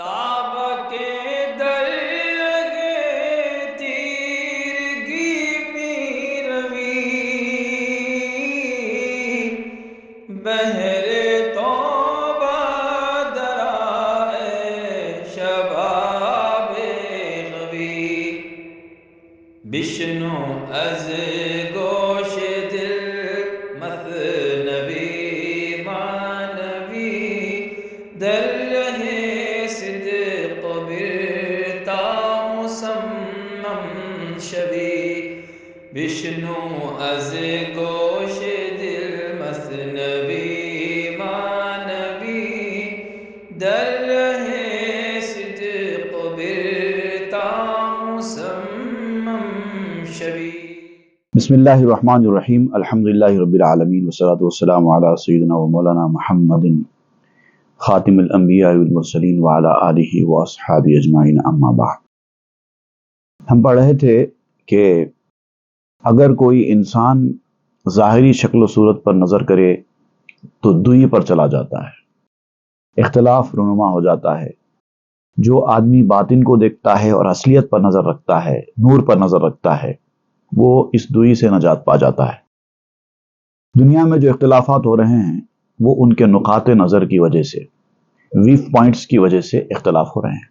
تاب کے درگے تیرگی میں روی بہر توبہ درائے شباب غوی بشنو از گوش دل مثنوی معنوی در رہے صدق برتا مسمم شوی بشنو از گوش دل مثنوی معنوی در رہے صدق برتا مسمم شوی۔ بسم اللہ الرحمن الرحیم، الحمدللہ رب العالمین والصلاة والسلام علی سیدنا و مولانا محمد خاتم الانبیاء والمرسلین وعلی آلہ و اصحابہ اجمعین، اما بعد۔ ہم پڑھ رہے تھے کہ اگر کوئی انسان ظاہری شکل و صورت پر نظر کرے تو دوئی پر چلا جاتا ہے، اختلاف رونما ہو جاتا ہے۔ جو آدمی باطن کو دیکھتا ہے اور اصلیت پر نظر رکھتا ہے، نور پر نظر رکھتا ہے، وہ اس دوئی سے نجات پا جاتا ہے۔ دنیا میں جو اختلافات ہو رہے ہیں وہ ان کے نقاط نظر کی وجہ سے، ویو پوائنٹس کی وجہ سے اختلاف ہو رہے ہیں۔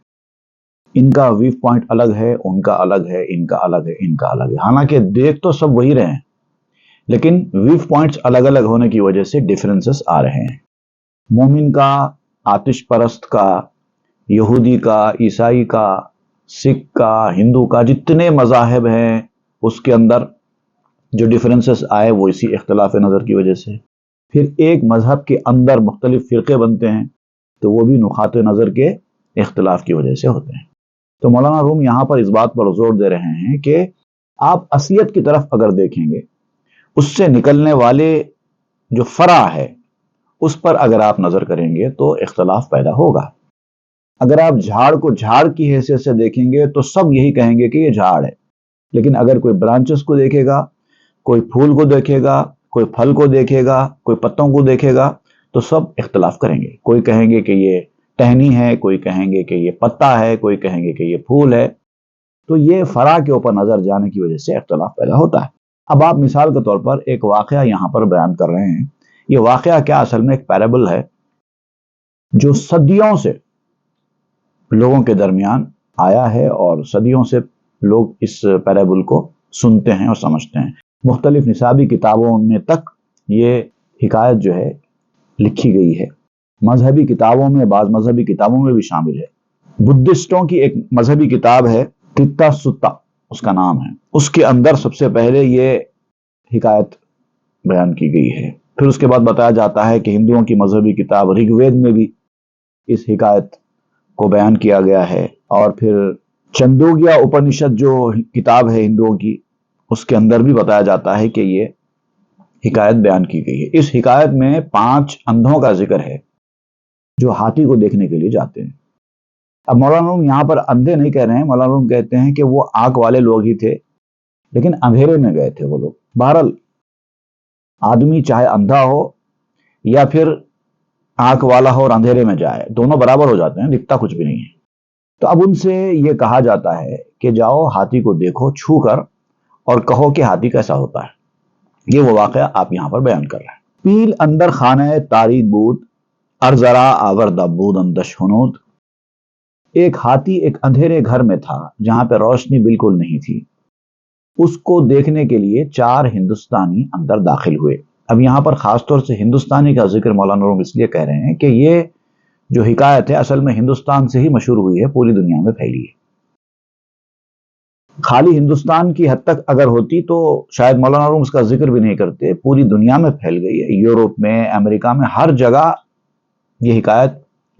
ان کا ویو پوائنٹ الگ ہے، ان کا الگ ہے، ان کا الگ ہے، ان کا الگ ہے، حالانکہ دیکھ تو سب وہی رہے ہیں، لیکن ویو پوائنٹس الگ الگ ہونے کی وجہ سے ڈیفرنسز آ رہے ہیں۔ مومن کا، آتش پرست کا، یہودی کا، عیسائی کا، سکھ کا، ہندو کا، جتنے مذاہب ہیں اس کے اندر جو ڈیفرنسز آئے وہ اسی اختلاف نظر کی وجہ سے۔ پھر ایک مذہب کے اندر مختلف فرقے بنتے ہیں تو وہ بھی نقاط نظر کے اختلاف کی وجہ سے ہوتے ہیں۔ تو مولانا روم یہاں پر اس بات پر زور دے رہے ہیں کہ آپ اصلیت کی طرف اگر دیکھیں گے، اس سے نکلنے والے جو فرع ہے اس پر اگر آپ نظر کریں گے تو اختلاف پیدا ہوگا۔ اگر آپ جھاڑ کو جھاڑ کی حیثیت سے دیکھیں گے تو سب یہی کہیں گے کہ یہ جھاڑ ہے، لیکن اگر کوئی برانچز کو دیکھے گا، کوئی پھول کو دیکھے گا، کوئی پھل کو دیکھے گا، کوئی پتوں کو دیکھے گا تو سب اختلاف کریں گے۔ کوئی کہیں گے کہ یہ ٹہنی ہے، کوئی کہیں گے کہ یہ پتا ہے، کوئی کہیں گے کہ یہ پھول ہے۔ تو یہ فرع کے اوپر نظر جانے کی وجہ سے اختلاف پیدا ہوتا ہے۔ اب آپ مثال کے طور پر ایک واقعہ یہاں پر بیان کر رہے ہیں۔ یہ واقعہ کیا اصل میں ایک پیرابل ہے جو صدیوں سے لوگوں کے درمیان آیا ہے، اور صدیوں سے لوگ اس پیرابل کو سنتے ہیں اور سمجھتے ہیں۔ مختلف نصابی کتابوں میں تک یہ حکایت جو ہے لکھی گئی ہے، مذہبی کتابوں میں، بعض مذہبی کتابوں میں بھی شامل ہے۔ بدھسٹوں کی ایک مذہبی کتاب ہے تتا ستا، اس کا نام ہے، اس کے اندر سب سے پہلے یہ حکایت بیان کی گئی ہے۔ پھر اس کے بعد بتایا جاتا ہے کہ ہندوؤں کی مذہبی کتاب رگ وید میں بھی اس حکایت کو بیان کیا گیا ہے، اور پھر چندوگیا اپنشد جو کتاب ہے ہندوؤں کی، اس کے اندر بھی بتایا جاتا ہے کہ یہ حکایت بیان کی گئی ہے۔ اس حکایت میں 5 اندھوں کا ذکر ہے جو ہاتھی کو دیکھنے کے لیے جاتے ہیں۔ اب مولانا روم یہاں پر اندھے نہیں کہہ رہے ہیں، مولانا روم کہتے ہیں کہ وہ آنکھ والے لوگ ہی تھے، لیکن اندھیرے میں گئے تھے وہ لوگ۔ بہرحال آدمی چاہے اندھا ہو یا پھر آنکھ والا ہو اور اندھیرے میں جائے، دونوں برابر ہو جاتے ہیں، دکھتا کچھ بھی نہیں ہے۔ تو اب ان سے یہ کہا جاتا ہے کہ جاؤ ہاتھی کو دیکھو چھو کر اور کہو کہ ہاتھی کیسا ہوتا ہے۔ یہ وہ واقعہ آپ یہاں پر بیان کر رہے ہیں۔ پیل اندر خانہ تاریک بود، ارزرا آورد بود اندش ہنود۔ ایک ہاتھی ایک اندھیرے گھر میں تھا جہاں پہ روشنی بالکل نہیں تھی۔ اس کو دیکھنے کے لیے 4 ہندوستانی اندر داخل ہوئے۔ اب یہاں پر خاص طور سے ہندوستانی کا ذکر مولانا روم اس لیے کہہ رہے ہیں کہ یہ جو حکایت ہے اصل میں ہندوستان سے ہی مشہور ہوئی ہے، پوری دنیا میں پھیلی ہے۔ خالی ہندوستان کی حد تک اگر ہوتی تو شاید مولانا روم اس کا ذکر بھی نہیں کرتے، پوری دنیا میں پھیل گئی ہے، یورپ میں، امریکہ میں، ہر جگہ یہ حکایت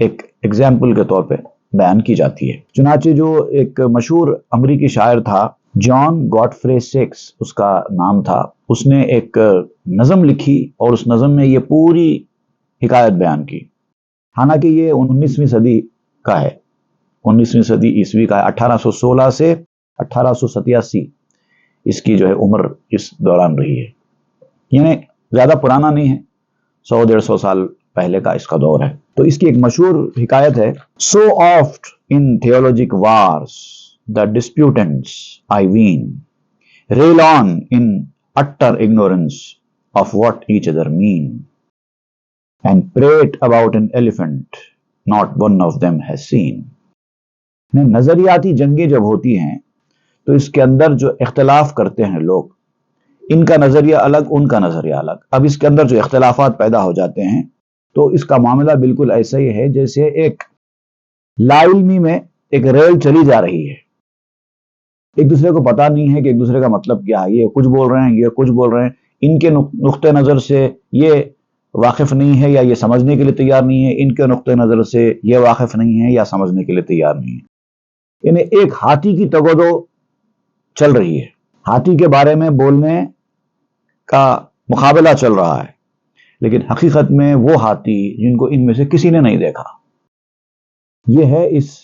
ایک ایگزامپل کے طور پہ بیان کی جاتی ہے۔ چنانچہ جو ایک مشہور امریکی شاعر تھا، جان گاڈفرے سیکس اس کا نام تھا، اس نے ایک نظم لکھی اور اس نظم میں یہ پوری حکایت بیان کی۔ حالانکہ یہ 19ویں صدی کا ہے، 19ویں صدی عیسوی کا ہے، 1816 سے 1887 اس کی جو ہے عمر اس دوران رہی ہے، یعنی زیادہ پرانا نہیں ہے، 100-150 سال پہلے کا اس کا دور ہے. تو اس کی ایک مشہور حکایت ہے: So oft in theologic wars the disputants, I ween, rail on in utter ignorance of what each other mean, and prate about an elephant not one of them has seen. نظریاتی جنگیں جب ہوتی ہیں تو اس کے اندر جو اختلاف کرتے ہیں لوگ، ان کا نظریہ الگ، ان کا نظریہ الگ. اب اس کے اندر جو اختلافات پیدا ہو جاتے ہیں تو اس کا معاملہ بالکل ایسا ہی ہے جیسے ایک لا علمی میں ایک ریل چلی جا رہی ہے. ایک دوسرے کو پتا نہیں ہے کہ ایک دوسرے کا مطلب کیا ہے. یہ کچھ بول رہے ہیں، یہ کچھ بول رہے ہیں. ان کے نقطۂ نظر سے یہ واقف نہیں ہے یا یہ سمجھنے کے لیے تیار نہیں ہے، ان کے نقطۂ نظر سے یہ واقف نہیں ہے یا سمجھنے کے لیے تیار نہیں ہے. یعنی ایک ہاتھی کی تگودو چل رہی ہے، ہاتھی کے بارے میں بولنے کا مقابلہ چل رہا ہے، لیکن حقیقت میں وہ ہاتھی جن کو ان میں سے کسی نے نہیں دیکھا. یہ ہے اس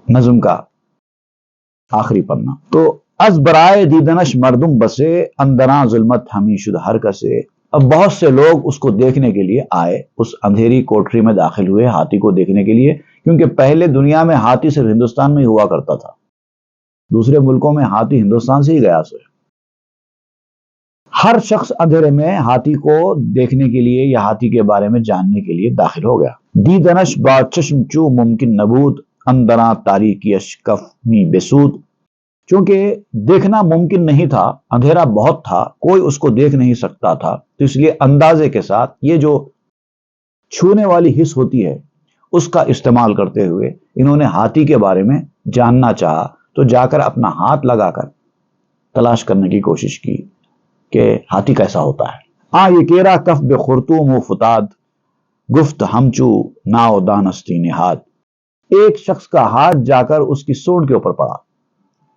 نظم کا آخری پنہ. تو از برائے دیدنش مردم بسے، اندراں ظلمت ہمی شد ہر کسے. اب بہت سے لوگ اس کو دیکھنے کے لیے آئے، اس اندھیری کوٹری میں داخل ہوئے ہاتھی کو دیکھنے کے لیے، کیونکہ پہلے دنیا میں ہاتھی صرف ہندوستان میں ہی ہوا کرتا تھا، دوسرے ملکوں میں ہاتھی ہندوستان سے ہی گیا سے. ہر شخص اندھیرے میں ہاتھی کو دیکھنے کے لیے یا ہاتھی کے بارے میں جاننے کے لیے داخل ہو گیا. دیدنش با چشم چو ممکن نبود، اندراں تاریکیش کف می بسود. چونکہ دیکھنا ممکن نہیں تھا، اندھیرا بہت تھا، کوئی اس کو دیکھ نہیں سکتا تھا، تو اس لیے اندازے کے ساتھ یہ جو چھونے والی حس ہوتی ہے اس کا استعمال کرتے ہوئے انہوں نے ہاتھی کے بارے میں جاننا چاہا. تو جا کر اپنا ہاتھ لگا کر تلاش کرنے کی کوشش کی کہ ہاتھی کیسا ہوتا ہے. یہ کیرا کف بے خرطوم و فتاد، گفت ہمچو ناؤ دانستی نہاد. ایک شخص کا ہاتھ جا کر اس کی سونڈ کے اوپر پڑا،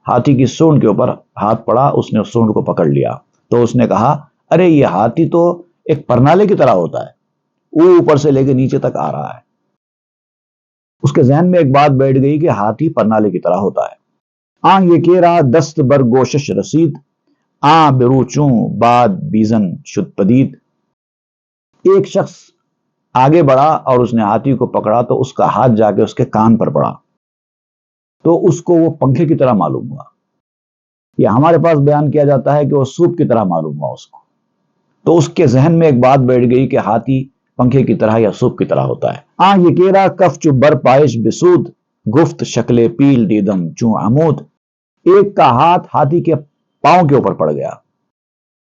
ہاتھی کی سونڈ کے اوپر ہاتھ پڑا، اس نے اس سونڈ کو پکڑ لیا. تو اس نے کہا ارے یہ ہاتھی تو ایک پرنالے کی طرح ہوتا ہے، اوپر سے لے کے نیچے تک آ رہا ہے. اس کے ذہن میں ایک بات بیٹھ گئی کہ ہاتھی پرنالے کی طرح ہوتا ہے. یہ کیرا دست بر گوشش رسید، بروچوں بعد بیزن شد پدید. ایک شخص آگے بڑھا اور اس نے ہاتھی کو پکڑا تو اس کا ہاتھ جا کے اس کے کان پر پڑا، تو اس کو وہ پنکھے کی طرح معلوم ہوا. یہ ہمارے پاس بیان کیا جاتا ہے کہ وہ سوپ کی طرح معلوم ہوا اس کو. تو اس کے ذہن میں ایک بات بیٹھ گئی کہ ہاتھی پنکھے کی طرح یا سوپ کی طرح ہوتا ہے. یہ کیرا کف چو بر پائش بسود، گفت شکل پیل دیدم چوں عمود. ایک کا ہاتھ ہاتھی کے پاؤں کے اوپر پڑ گیا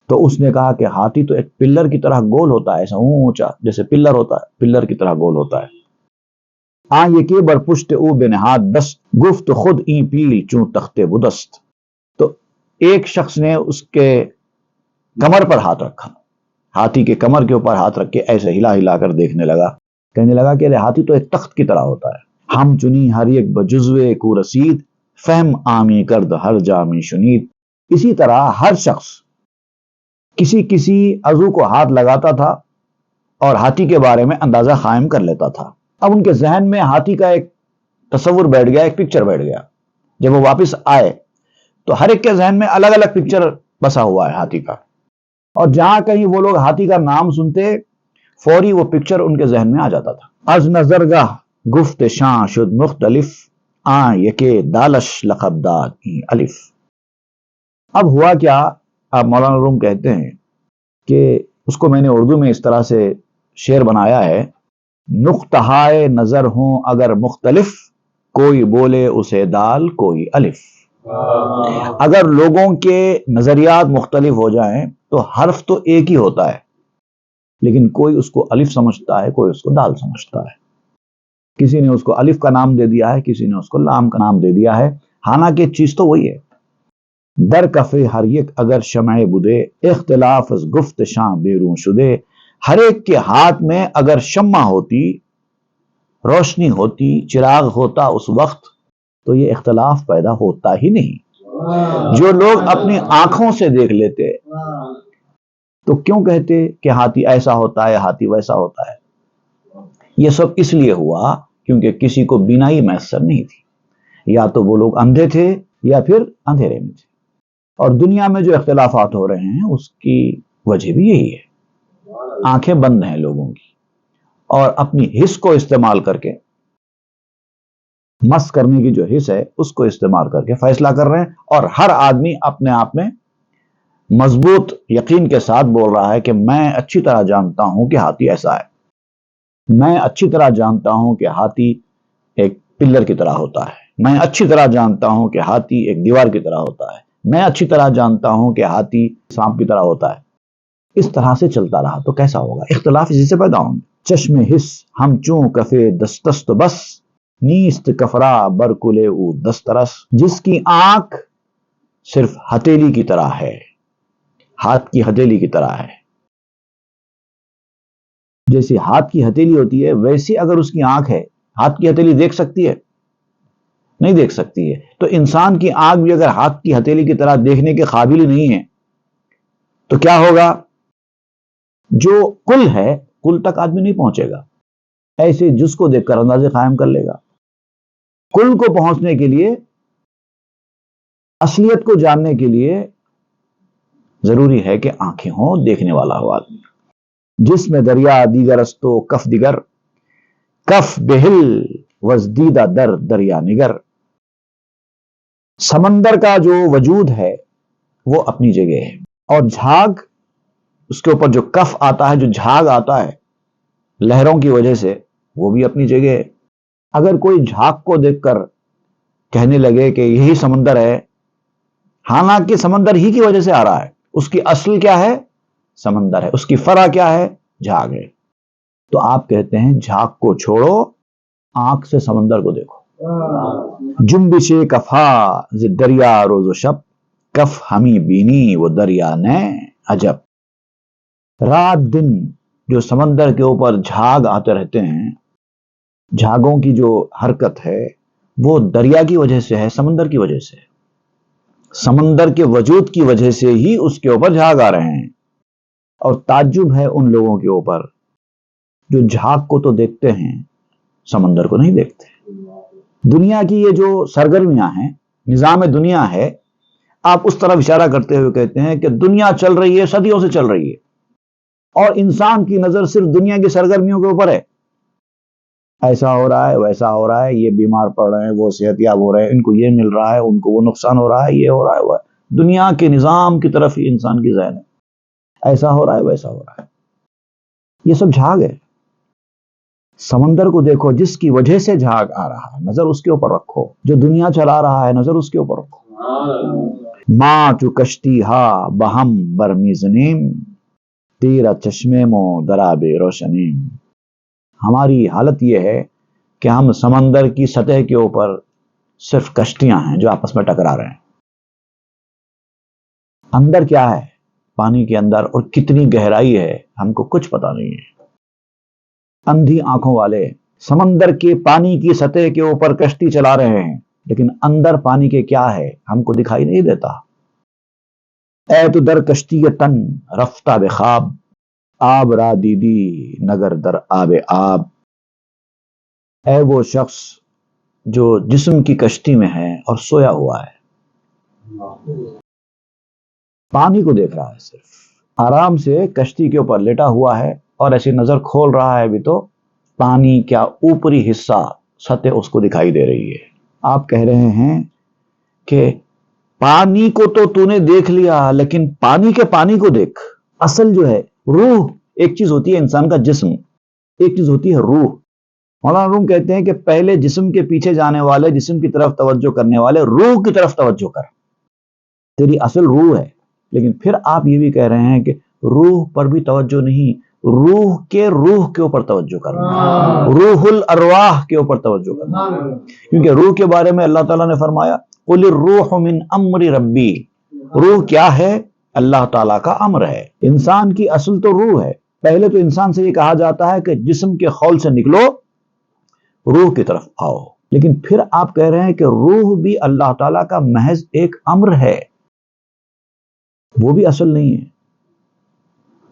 تو اس نے کہا کہ ہاتھی تو ایک پلر کی طرح گول ہوتا ہے، ایسا اونچا جیسے پلر ہوتا ہے، پلر کی طرح گول ہوتا ہے. یہ کے بر پشت او بنہاد دست، گفت خود این پیل چوں تخت بدست. تو ایک شخص نے اس کے کمر پر ہاتھ رکھا، ہاتھی کے کمر کے اوپر ہاتھ رکھ کے ایسے ہلا ہلا کر دیکھنے لگا، کہنے لگا کہ ہاتھی تو ایک تخت کی طرح ہوتا ہے. ہم چنی ہر ایک بجزوے کو رسید، فہم آمی کرد ہر جامی شنید. اسی طرح ہر شخص کسی عضو کو ہاتھ لگاتا تھا اور ہاتھی کے بارے میں اندازہ قائم کر لیتا تھا. اب ان کے ذہن میں ہاتھی کا ایک تصور بیٹھ گیا، ایک پکچر بیٹھ گیا. جب وہ واپس آئے تو ہر ایک کے ذہن میں الگ الگ پکچر بسا ہوا ہے ہاتھی کا، اور جہاں کہیں وہ لوگ ہاتھی کا نام سنتے فوری وہ پکچر ان کے ذہن میں آ جاتا تھا. از نظرگاہ گفت شاں شد مختلف، یکے دالش لقب داد الف. اب ہوا کیا، آپ مولانا روم کہتے ہیں کہ اس کو میں نے اردو میں اس طرح سے شعر بنایا ہے: نقطہائے نظر ہوں اگر مختلف، کوئی بولے اسے دال کوئی الف. اگر لوگوں کے نظریات مختلف ہو جائیں تو حرف تو ایک ہی ہوتا ہے، لیکن کوئی اس کو الف سمجھتا ہے، کوئی اس کو دال سمجھتا ہے. کسی نے اس کو الف کا نام دے دیا ہے، کسی نے اس کو لام کا نام دے دیا ہے، حالانکہ چیز تو وہی ہے. در کفے ہر یک اگر شمع بدے، اختلاف از گفت شاں بیرون شدے. ہر ایک کے ہاتھ میں اگر شمع ہوتی، روشنی ہوتی، چراغ ہوتا اس وقت، تو یہ اختلاف پیدا ہوتا ہی نہیں. جو لوگ اپنی آنکھوں سے دیکھ لیتے تو کیوں کہتے کہ ہاتھی ایسا ہوتا ہے، ہاتھی ویسا ہوتا ہے؟ یہ سب اس لیے ہوا کیونکہ کسی کو بینائی میسر نہیں تھی، یا تو وہ لوگ اندھے تھے یا پھر اندھیرے میں تھے. اور دنیا میں جو اختلافات ہو رہے ہیں اس کی وجہ بھی یہی ہے. آنکھیں بند ہیں لوگوں کی، اور اپنی حس کو استعمال کر کے، مس کرنے کی جو حس ہے اس کو استعمال کر کے فیصلہ کر رہے ہیں، اور ہر آدمی اپنے آپ میں مضبوط یقین کے ساتھ بول رہا ہے کہ میں اچھی طرح جانتا ہوں کہ ہاتھی ایسا ہے، میں اچھی طرح جانتا ہوں کہ ہاتھی ایک پلر کی طرح ہوتا ہے، میں اچھی طرح جانتا ہوں کہ ہاتھی ایک دیوار کی طرح ہوتا ہے، میں اچھی طرح جانتا ہوں کہ ہاتھی سانپ کی طرح ہوتا ہے۔ اس طرح سے چلتا رہا تو کیسا ہوگا؟ اختلاف اسی سے پیدا ہوں گے۔ چشم حس ہم چوں کفے دستست بس، نیست کفرا برکلے او دسترس، جس کی آنکھ صرف ہتھیلی کی طرح ہے، ہاتھ کی ہتھیلی کی طرح ہے، جیسی ہاتھ کی ہتھیلی ہوتی ہے ویسی اگر اس کی آنکھ ہے، ہاتھ کی ہتھیلی دیکھ سکتی ہے؟ نہیں دیکھ سکتی ہے۔ تو انسان کی آنکھ بھی اگر ہاتھ کی ہتھیلی کی طرح دیکھنے کے قابل ہی نہیں ہے تو کیا ہوگا؟ جو کل ہے کل تک آدمی نہیں پہنچے گا، ایسے جس کو دیکھ کر اندازے قائم کر لے گا۔ کل کو پہنچنے کے لیے، اصلیت کو جاننے کے لیے ضروری ہے کہ آنکھیں ہوں، دیکھنے والا ہو آدمی۔ جس میں دریا دیگر استو کف دیگر، کف بہل وزدیدہ در دریا نگر۔ سمندر کا جو وجود ہے وہ اپنی جگہ ہے، اور جھاگ اس کے اوپر جو کف آتا ہے، جو جھاگ آتا ہے لہروں کی وجہ سے، وہ بھی اپنی جگہ ہے۔ اگر کوئی جھاگ کو دیکھ کر کہنے لگے کہ یہی سمندر ہے، حالانکہ سمندر ہی کی وجہ سے آ رہا ہے، اس کی اصل کیا ہے؟ سمندر ہے، اس کی فرع کیا ہے؟ جھاگ ہے۔ تو آپ کہتے ہیں جھاگ کو چھوڑو، آنکھ سے سمندر کو دیکھو۔ جنبش کفا ز دریا روز و شب، کف ہمی بینی وہ دریا نے عجب۔ رات دن جو سمندر کے اوپر جھاگ آتے رہتے ہیں، جھاگوں کی جو حرکت ہے وہ دریا کی وجہ سے ہے، سمندر کی وجہ سے، سمندر کے وجود کی وجہ سے ہی اس کے اوپر جھاگ آ رہے ہیں۔ اور تعجب ہے ان لوگوں کے اوپر جو جھاگ کو تو دیکھتے ہیں، سمندر کو نہیں دیکھتے۔ دنیا کی یہ جو سرگرمیاں ہیں، نظام دنیا ہے، آپ اس طرف اشارہ کرتے ہوئے کہتے ہیں کہ دنیا چل رہی ہے، صدیوں سے چل رہی ہے، اور انسان کی نظر صرف دنیا کی سرگرمیوں کے اوپر ہے۔ ایسا ہو رہا ہے، ویسا ہو رہا ہے، یہ بیمار پڑ رہے ہیں، وہ صحت یاب ہو رہے ہیں، ان کو یہ مل رہا ہے، ان کو وہ نقصان ہو رہا ہے، یہ ہو رہا ہے، وہ ہے۔ دنیا کے نظام کی طرف ہی انسان کی ذہن ہے، ایسا ہو رہا ہے، ویسا ہو رہا ہے۔ یہ سب جھاگ ہے۔ سمندر کو دیکھو، جس کی وجہ سے جھاگ آ رہا ہے، نظر اس کے اوپر رکھو۔ جو دنیا چلا رہا ہے، نظر اس کے اوپر رکھو۔ ماں چو کشتی ہا بہم برمیزنیم، تیرا چشمے مو دراب روشنیم۔ ہماری حالت یہ ہے کہ ہم سمندر کی سطح کے اوپر صرف کشتیاں ہیں جو آپس میں ٹکرا رہے ہیں۔ اندر کیا ہے پانی کے اندر، اور کتنی گہرائی ہے، ہم کو کچھ پتا نہیں ہے۔ اندھی آنکھوں والے سمندر کے پانی کی سطح کے اوپر کشتی چلا رہے ہیں، لیکن اندر پانی کے کیا ہے ہم کو دکھائی نہیں دیتا۔ اے تو در کشتی تن رفتہ بے خواب، آب را دیدی نگر در آب آب۔ اے وہ شخص جو جسم کی کشتی میں ہے اور سویا ہوا ہے، پانی کو دیکھ رہا ہے، صرف آرام سے کشتی کے اوپر لیٹا ہوا ہے، اور ایسی نظر کھول رہا ہے بھی تو پانی کیا اوپری حصہ، سطح اس کو دکھائی دے رہی ہے۔ آپ کہہ رہے ہیں کہ پانی کو تو نے دیکھ لیا، لیکن پانی کے پانی کو دیکھ۔ اصل جو ہے روح، ایک چیز ہوتی ہے انسان کا جسم، ایک چیز ہوتی ہے روح۔ مولانا روم کہتے ہیں کہ پہلے جسم کے پیچھے جانے والے، جسم کی طرف توجہ کرنے والے، روح کی طرف توجہ کر، تیری اصل روح ہے۔ لیکن پھر آپ یہ بھی کہہ رہے ہیں کہ روح پر بھی توجہ نہیں، روح کے اوپر توجہ کرنا، روح الارواح کے اوپر توجہ کرنا، کیونکہ روح کے بارے میں اللہ تعالیٰ نے فرمایا قل الروح من امر ربی۔ روح کیا ہے؟ اللہ تعالیٰ کا امر ہے۔ انسان کی اصل تو روح ہے۔ پہلے تو انسان سے یہ کہا جاتا ہے کہ جسم کے خول سے نکلو، روح کی طرف آؤ، لیکن پھر آپ کہہ رہے ہیں کہ روح بھی اللہ تعالیٰ کا محض ایک امر ہے، وہ بھی اصل نہیں ہے۔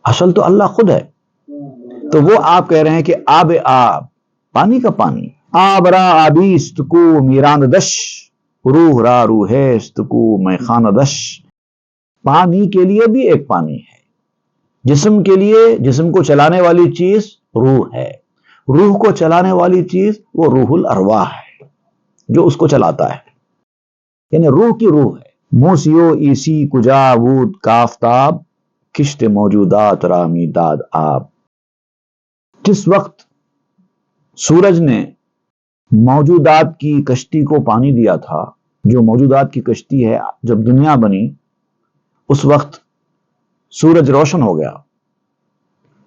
اصل تو اللہ خود ہے۔ تو وہ آپ کہہ رہے ہیں کہ آب پانی کا پانی، آب را آبیست کو میران دش، روح را روحیست کو میخان دش۔ پانی کے لیے بھی ایک پانی ہے، جسم کے لیے جسم کو چلانے والی چیز روح ہے، روح کو چلانے والی چیز وہ روح الارواح ہے جو اس کو چلاتا ہے، یعنی روح کی روح ہے۔ موسیو ایسی کجا بود کافتاب، کشت موجودات رامی داد آب۔ جس وقت سورج نے موجودات کی کشتی کو پانی دیا تھا، جو موجودات کی کشتی ہے، جب دنیا بنی اس وقت سورج روشن ہو گیا،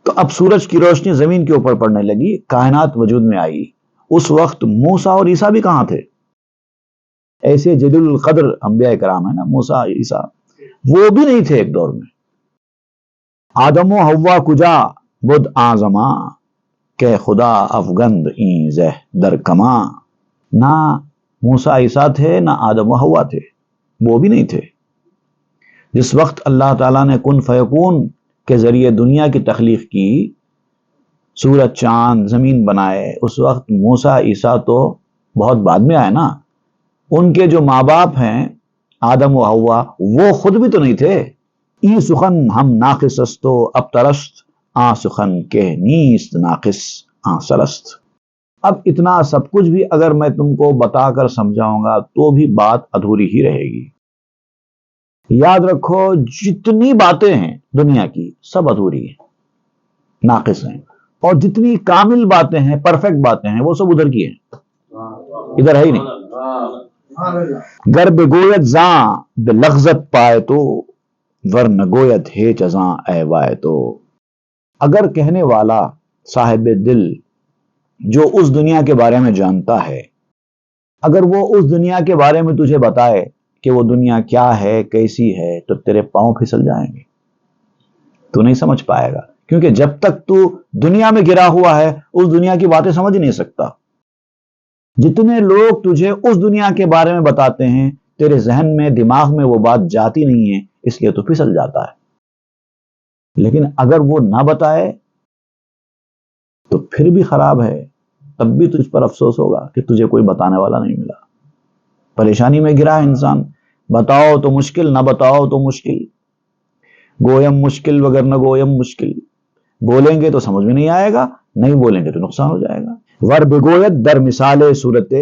تو اب سورج کی روشنی زمین کے اوپر پڑنے لگی، کائنات وجود میں آئی۔ اس وقت موسیٰ اور عیسیٰ بھی کہاں تھے؟ ایسے جلیل القدر انبیاء کرام ہیں نا، موسیٰ عیسیٰ، وہ بھی نہیں تھے ایک دور میں۔ آدم و حوا کجا بد آزماں، کہ خدا افگند این زہ در کماں۔ نہ موسیٰ عیسیٰ تھے، نہ آدم و حوا تھے، وہ بھی نہیں تھے۔ جس وقت اللہ تعالیٰ نے کن فیکون کے ذریعے دنیا کی تخلیق کی، سورج چاند زمین بنائے، اس وقت موسیٰ عیسیٰ تو بہت بعد میں آئے نا۔ ان کے جو ماں باپ ہیں آدم و حوا، وہ خود بھی تو نہیں تھے۔ ای سخن ہم ناقص استو اب ترست، آ سخن کہ نیست ناقص آ سرست۔ اب اتنا سب کچھ بھی اگر میں تم کو بتا کر سمجھاؤں گا تو بھی بات ادھوری ہی رہے گی۔ یاد رکھو، جتنی باتیں ہیں دنیا کی سب ادھوری ہیں، ناقص ہیں، اور جتنی کامل باتیں ہیں، پرفیکٹ باتیں ہیں، وہ سب ادھر کی ہیں، ادھر ہے ہی نہیں۔ گر بگویت زاں بلغزت پائے تو، ور نگویت ہیچ ازاں اے وائے تو۔ اگر کہنے والا صاحب دل جو اس دنیا کے بارے میں جانتا ہے، اگر وہ اس دنیا کے بارے میں تجھے بتائے کہ وہ دنیا کیا ہے، کیسی ہے، تو تیرے پاؤں پھسل جائیں گے، تو نہیں سمجھ پائے گا، کیونکہ جب تک تو دنیا میں گرا ہوا ہے اس دنیا کی باتیں سمجھ نہیں سکتا۔ جتنے لوگ تجھے اس دنیا کے بارے میں بتاتے ہیں، تیرے ذہن میں، دماغ میں وہ بات جاتی نہیں ہے، اس لیے تو پھسل جاتا ہے۔ لیکن اگر وہ نہ بتائے تو پھر بھی خراب ہے، تب بھی تجھ پر افسوس ہوگا کہ تجھے کوئی بتانے والا نہیں ملا۔ پریشانی میں گرا ہے انسان، بتاؤ تو مشکل، نہ بتاؤ تو مشکل۔ گویم مشکل وگر نہ گویم مشکل، بولیں گے تو سمجھ میں نہیں آئے گا، نہیں بولیں گے تو نقصان ہو جائے گا۔ ور بگویت در مثال صورت،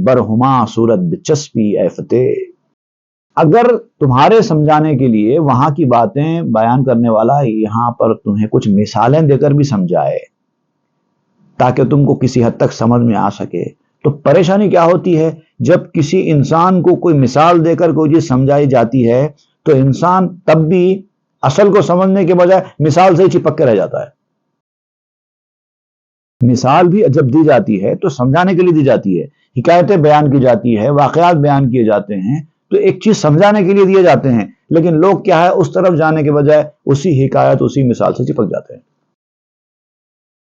برہما صورت بچسپی اے فتح۔ اگر تمہارے سمجھانے کے لیے وہاں کی باتیں بیان کرنے والا یہاں پر تمہیں کچھ مثالیں دے کر بھی سمجھائے تاکہ تم کو کسی حد تک سمجھ میں آ سکے، تو پریشانی کیا ہوتی ہے؟ جب کسی انسان کو کوئی مثال دے کر کوئی چیز سمجھائی جاتی ہے تو انسان تب بھی اصل کو سمجھنے کے بجائے مثال سے ہی چپک کے رہ جاتا ہے۔ مثال بھی جب دی جاتی ہے تو سمجھانے کے لیے دی جاتی ہے، حکایتیں بیان کی جاتی ہے، واقعات بیان کیے جاتے ہیں، تو ایک چیز سمجھانے کے لیے دیے جاتے ہیں، لیکن لوگ کیا ہے، اس طرف جانے کے بجائے اسی حکایت، اسی مثال سے چپک جاتے ہیں۔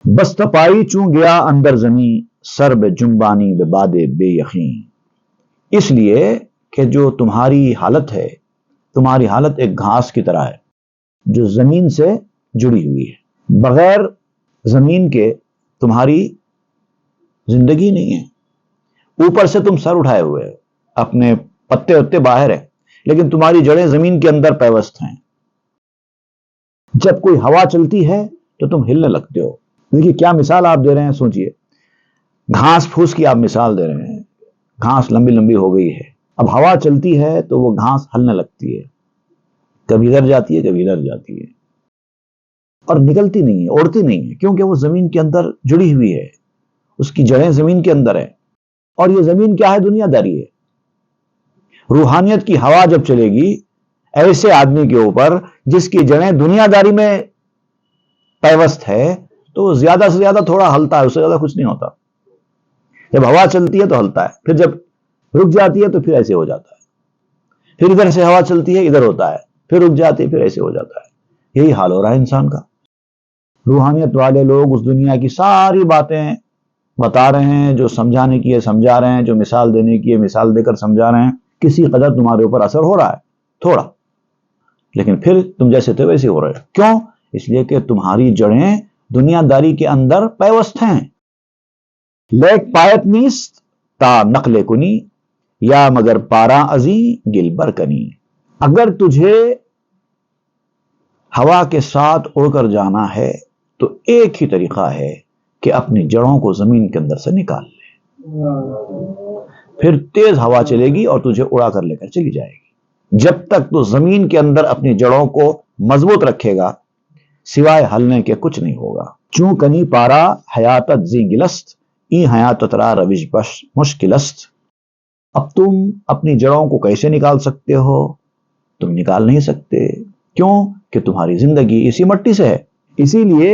بس تپائی چوں گیا اندر زمین، سر بے جنبانی بے بادے بے یقین۔ اس لیے کہ جو تمہاری حالت ہے، تمہاری حالت ایک گھاس کی طرح ہے جو زمین سے جڑی ہوئی ہے۔ بغیر زمین کے تمہاری زندگی نہیں ہے۔ اوپر سے تم سر اٹھائے ہوئے ہو، اپنے پتے وتے باہر ہیں، لیکن تمہاری جڑیں زمین کے اندر پیوست ہیں۔ جب کوئی ہوا چلتی ہے تو تم ہلنے لگتے ہو۔ دیکھیے کیا مثال آپ دے رہے ہیں، سوچئے، گھاس پھوس کی آپ مثال دے رہے ہیں، گھاس لمبی لمبی ہو گئی ہے، اب ہوا چلتی ہے تو وہ گھاس ہلنے لگتی ہے، کبھی ادھر جاتی ہے کبھی ادھر جاتی ہے، اور نکلتی نہیں ہے، اڑتی نہیں ہے، کیونکہ وہ زمین کے اندر جڑی ہوئی ہے، اس کی جڑیں زمین کے اندر ہے۔ اور یہ زمین کیا ہے؟ دنیا داری ہے۔ روحانیت کی ہوا جب چلے گی ایسے آدمی کے اوپر جس کی جڑیں دنیا داری میں پیوست ہے، تو وہ زیادہ سے زیادہ تھوڑا ہلتا ہے، اس سے زیادہ کچھ نہیں ہوتا۔ جب ہوا چلتی ہے تو ہلتا ہے، پھر جب رک جاتی ہے تو پھر ایسے ہو جاتا ہے، پھر ادھر سے ہوا چلتی ہے ادھر ہوتا ہے، پھر رک جاتی ہے پھر ایسے ہو جاتا ہے۔ یہی حال ہو رہا ہے انسان کا۔ روحانیت والے لوگ اس دنیا کی ساری باتیں بتا رہے ہیں، جو سمجھانے کی ہے سمجھا رہے ہیں، جو مثال دینے کی ہے مثال دے کر سمجھا رہے ہیں، کسی قدر تمہارے اوپر اثر ہو رہا ہے تھوڑا، لیکن پھر تم جیسے تھے ویسے ہو رہے ہو۔ کیوں؟ اس لیے کہ تمہاری جڑیں دنیا داری کے اندر پیوست ہیں۔ لیک پایت نیست تا نقل کنی، یا مگر پارا ازیں گل بر کنی۔ اگر تجھے ہوا کے ساتھ اڑ کر جانا ہے تو ایک ہی طریقہ ہے کہ اپنی جڑوں کو زمین کے اندر سے نکال لے، پھر تیز ہوا چلے گی اور تجھے اڑا کر لے کر چلی جائے گی۔ جب تک تو زمین کے اندر اپنی جڑوں کو مضبوط رکھے گا سوائے ہلنے کے کچھ نہیں ہوگا۔ چوں کنی پارا حیاتت زی گلست، ای حیاتت را روش بش مشکلست۔ اب تم اپنی جڑوں کو کیسے نکال سکتے ہو؟ تم نکال نہیں سکتے، کیوں کہ تمہاری زندگی اسی مٹی سے ہے۔ اسی لیے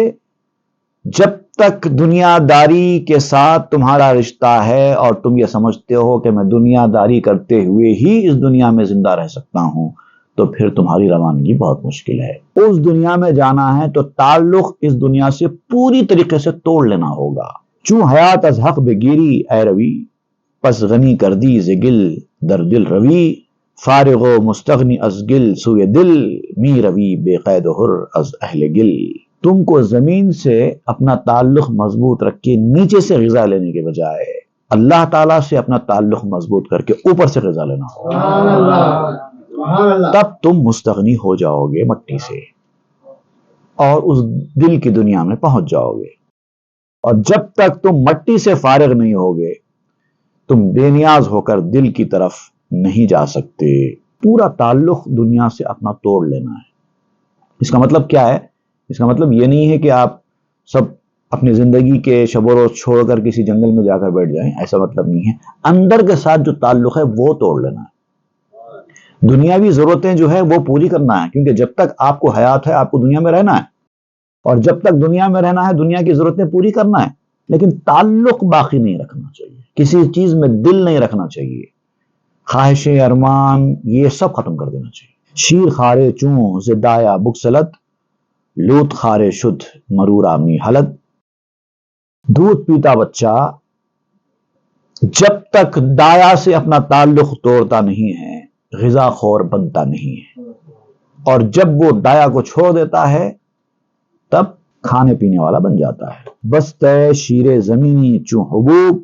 جب تک دنیا داری کے ساتھ تمہارا رشتہ ہے اور تم یہ سمجھتے ہو کہ میں دنیا داری کرتے ہوئے ہی اس دنیا میں زندہ رہ سکتا ہوں، تو پھر تمہاری روانگی بہت مشکل ہے۔ اس دنیا میں جانا ہے تو تعلق اس دنیا سے پوری طریقے سے توڑ لینا ہوگا۔ چوں حیات از حق بگیری اے روی، پس غنی کردی ز گل در دل روی، فارغ و مستغنی از گل سوی دل، می روی بے قید و حر از اہل گل۔ تم کو زمین سے اپنا تعلق مضبوط رکھ کے نیچے سے غذا لینے کے بجائے اللہ تعالیٰ سے اپنا تعلق مضبوط کر کے اوپر سے غذا لینا ہوگا، تب تم مستغنی ہو جاؤ گے مٹی سے اور اس دل کی دنیا میں پہنچ جاؤ گے۔ اور جب تک تم مٹی سے فارغ نہیں ہوگے تم بے نیاز ہو کر دل کی طرف نہیں جا سکتے۔ پورا تعلق دنیا سے اپنا توڑ لینا ہے۔ اس کا مطلب کیا ہے؟ اس کا مطلب یہ نہیں ہے کہ آپ سب اپنی زندگی کے شب و روز چھوڑ کر کسی جنگل میں جا کر بیٹھ جائیں، ایسا مطلب نہیں ہے۔ اندر کے ساتھ جو تعلق ہے وہ توڑ لینا ہے۔ دنیاوی ضرورتیں جو ہے وہ پوری کرنا ہے، کیونکہ جب تک آپ کو حیات ہے آپ کو دنیا میں رہنا ہے، اور جب تک دنیا میں رہنا ہے دنیا کی ضرورتیں پوری کرنا ہے، لیکن تعلق باقی نہیں رکھنا چاہیے، کسی چیز میں دل نہیں رکھنا چاہیے، خواہشیں ارمان یہ سب ختم کر دینا چاہیے۔ شیر خارے چوں ز دایا بکسلت، لوت خارے شد مرورا می حلت۔ دودھ پیتا بچہ جب تک دایا سے اپنا تعلق توڑتا نہیں ہے غذا خور بنتا نہیں ہے، اور جب وہ دایا کو چھوڑ دیتا ہے تب کھانے پینے والا بن جاتا ہے۔ بس تے شیر زمینی چوں حبوب،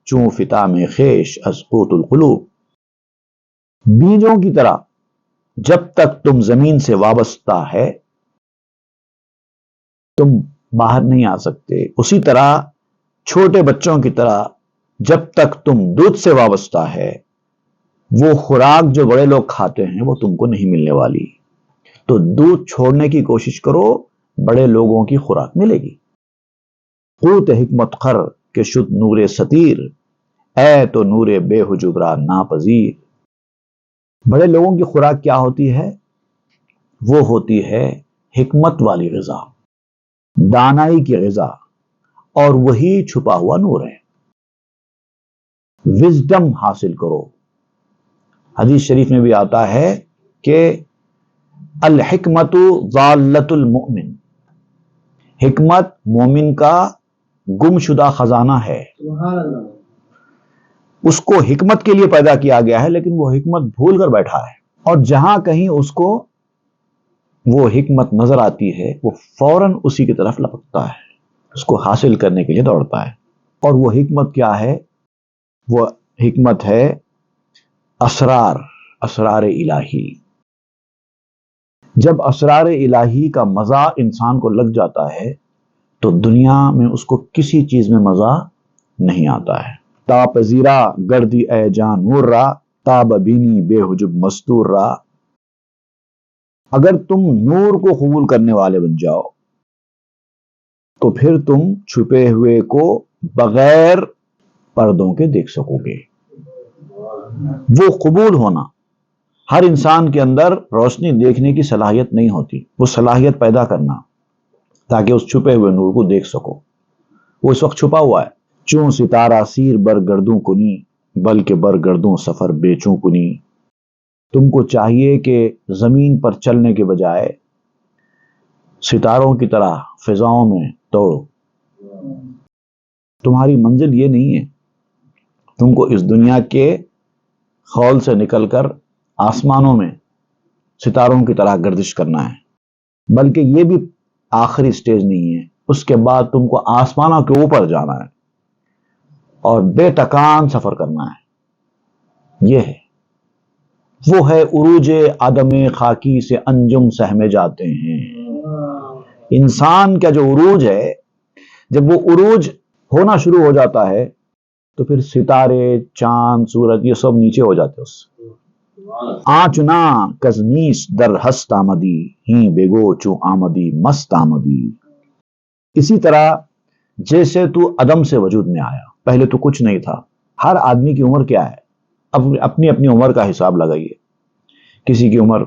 چوں فتا میں خیش از قوت القلوب۔ بیجوں کی طرح جب تک تم زمین سے وابستہ ہے تم باہر نہیں آ سکتے، اسی طرح چھوٹے بچوں کی طرح جب تک تم دودھ سے وابستہ ہے وہ خوراک جو بڑے لوگ کھاتے ہیں وہ تم کو نہیں ملنے والی، تو دودھ چھوڑنے کی کوشش کرو، بڑے لوگوں کی خوراک ملے گی۔ قوت حکمت خر کے شد نور ستیر، اے تو نور بے حجب را ناپذیر۔ بڑے لوگوں کی خوراک کیا ہوتی ہے؟ وہ ہوتی ہے حکمت والی غذا، دانائی کی غذا، اور وہی چھپا ہوا نور ہے۔ وزڈم حاصل کرو۔ حدیث شریف میں بھی آتا ہے کہ الحکمت ضالۃ المؤمن، حکمت مومن کا گم شدہ خزانہ ہے۔ اس کو حکمت کے لیے پیدا کیا گیا ہے لیکن وہ حکمت بھول کر بیٹھا ہے، اور جہاں کہیں اس کو وہ حکمت نظر آتی ہے وہ فوراً اسی کی طرف لپکتا ہے، اس کو حاصل کرنے کے لیے دوڑتا ہے۔ اور وہ حکمت کیا ہے؟ وہ حکمت ہے اسرار الہی۔ جب اسرار الہی کا مزہ انسان کو لگ جاتا ہے تو دنیا میں اس کو کسی چیز میں مزہ نہیں آتا ہے۔ تا پذیرا گردی اے جان نور را، تا ببینی بے حجب مستور را۔ اگر تم نور کو قبول کرنے والے بن جاؤ تو پھر تم چھپے ہوئے کو بغیر پردوں کے دیکھ سکو گے۔ وہ قبول ہونا، ہر انسان کے اندر روشنی دیکھنے کی صلاحیت نہیں ہوتی، وہ صلاحیت پیدا کرنا تاکہ اس چھپے ہوئے نور کو دیکھ سکو۔ وہ اس وقت چھپا ہوا ہے۔ چوں ستارہ سیر بر گردوں کنی، بلکہ بر گردوں سفر بیچوں کنی۔ تم کو چاہیے کہ زمین پر چلنے کے بجائے ستاروں کی طرح فضاؤں میں دوڑو۔ تمہاری منزل یہ نہیں ہے تم کو اس دنیا کے خول سے نکل کر آسمانوں میں ستاروں کی طرح گردش کرنا ہے، بلکہ یہ بھی آخری سٹیج نہیں ہے، اس کے بعد تم کو آسمانوں کے اوپر جانا ہے اور بے تکان سفر کرنا ہے۔ یہ ہے، وہ ہے عروج آدم خاکی سے انجم سہمے جاتے ہیں۔ انسان کا جو عروج ہے، جب وہ عروج ہونا شروع ہو جاتا ہے تو پھر ستارے، چاند، سورج یہ سب نیچے ہو جاتے اس سے۔ آنچنا کزنیس در ہست آمدی، ہی بگو چو آمدی مست آمدی۔ اسی طرح جیسے تو عدم سے وجود میں آیا، پہلے تو کچھ نہیں تھا۔ ہر آدمی کی عمر کیا ہے؟ اپنی اپنی عمر کا حساب لگائیے۔ کسی کی عمر